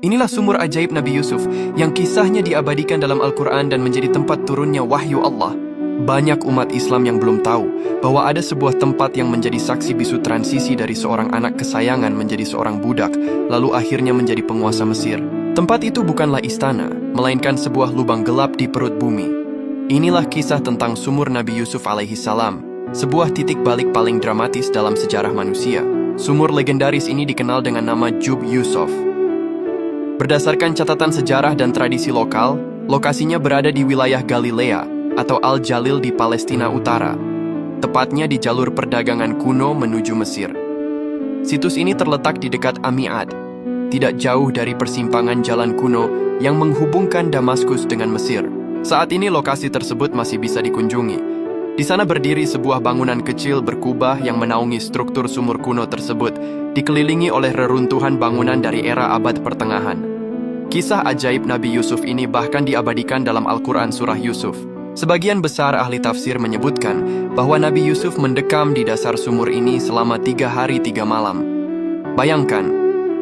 Inilah sumur ajaib Nabi Yusuf yang kisahnya diabadikan dalam Al-Quran dan menjadi tempat turunnya wahyu Allah. Banyak umat Islam yang belum tahu bahwa ada sebuah tempat yang menjadi saksi bisu transisi dari seorang anak kesayangan menjadi seorang budak, lalu akhirnya menjadi penguasa Mesir. Tempat itu bukanlah istana, melainkan sebuah lubang gelap di perut bumi. Inilah kisah tentang sumur Nabi Yusuf alaihi salam, sebuah titik balik paling dramatis dalam sejarah manusia. Sumur legendaris ini dikenal dengan nama Jub Yusuf. Berdasarkan catatan sejarah dan tradisi lokal, lokasinya berada di wilayah Galilea atau Al-Jalil di Palestina Utara, tepatnya di jalur perdagangan kuno menuju Mesir. Situs ini terletak di dekat Amiad, tidak jauh dari persimpangan jalan kuno yang menghubungkan Damaskus dengan Mesir. Saat ini lokasi tersebut masih bisa dikunjungi. Di sana berdiri sebuah bangunan kecil berkubah yang menaungi struktur sumur kuno tersebut, dikelilingi oleh reruntuhan bangunan dari era abad pertengahan. Kisah ajaib Nabi Yusuf ini bahkan diabadikan dalam Al-Quran surah Yusuf. Sebagian besar ahli tafsir menyebutkan bahwa Nabi Yusuf mendekam di dasar sumur ini selama 3 hari 3 malam. Bayangkan,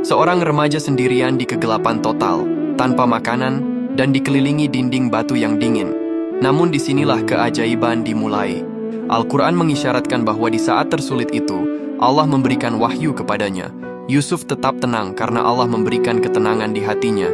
seorang remaja sendirian di kegelapan total, tanpa makanan, dan dikelilingi dinding batu yang dingin. Namun disinilah keajaiban dimulai. Al-Quran mengisyaratkan bahwa di saat tersulit itu, Allah memberikan wahyu kepadanya. Yusuf tetap tenang karena Allah memberikan ketenangan di hatinya.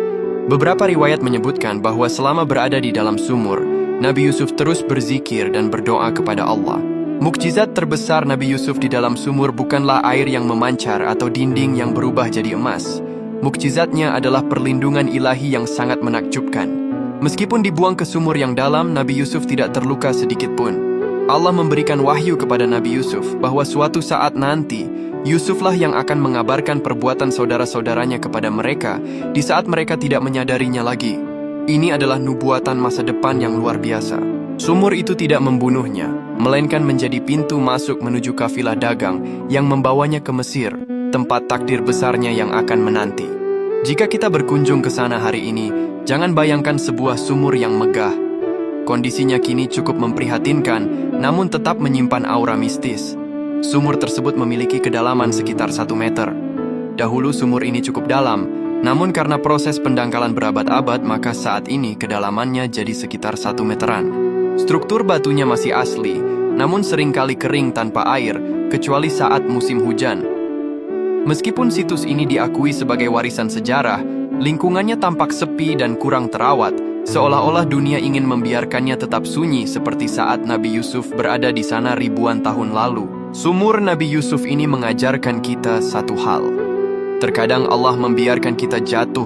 Beberapa riwayat menyebutkan bahwa selama berada di dalam sumur, Nabi Yusuf terus berzikir dan berdoa kepada Allah. Mukjizat terbesar Nabi Yusuf di dalam sumur bukanlah air yang memancar atau dinding yang berubah jadi emas. Mukjizatnya adalah perlindungan ilahi yang sangat menakjubkan. Meskipun dibuang ke sumur yang dalam, Nabi Yusuf tidak terluka sedikit pun. Allah memberikan wahyu kepada Nabi Yusuf bahwa suatu saat nanti, Yusuflah yang akan mengabarkan perbuatan saudara-saudaranya kepada mereka di saat mereka tidak menyadarinya lagi. Ini adalah nubuatan masa depan yang luar biasa. Sumur itu tidak membunuhnya, melainkan menjadi pintu masuk menuju kafilah dagang yang membawanya ke Mesir, tempat takdir besarnya yang akan menanti. Jika kita berkunjung ke sana hari ini, jangan bayangkan sebuah sumur yang megah. Kondisinya kini cukup memprihatinkan, namun tetap menyimpan aura mistis. Sumur tersebut memiliki kedalaman sekitar 1 meter. Dahulu sumur ini cukup dalam, namun karena proses pendangkalan berabad-abad, maka saat ini kedalamannya jadi sekitar 1 meteran. Struktur batunya masih asli, namun seringkali kering tanpa air, kecuali saat musim hujan. Meskipun situs ini diakui sebagai warisan sejarah, lingkungannya tampak sepi dan kurang terawat, seolah-olah dunia ingin membiarkannya tetap sunyi seperti saat Nabi Yusuf berada di sana ribuan tahun lalu. Sumur Nabi Yusuf ini mengajarkan kita satu hal. Terkadang Allah membiarkan kita jatuh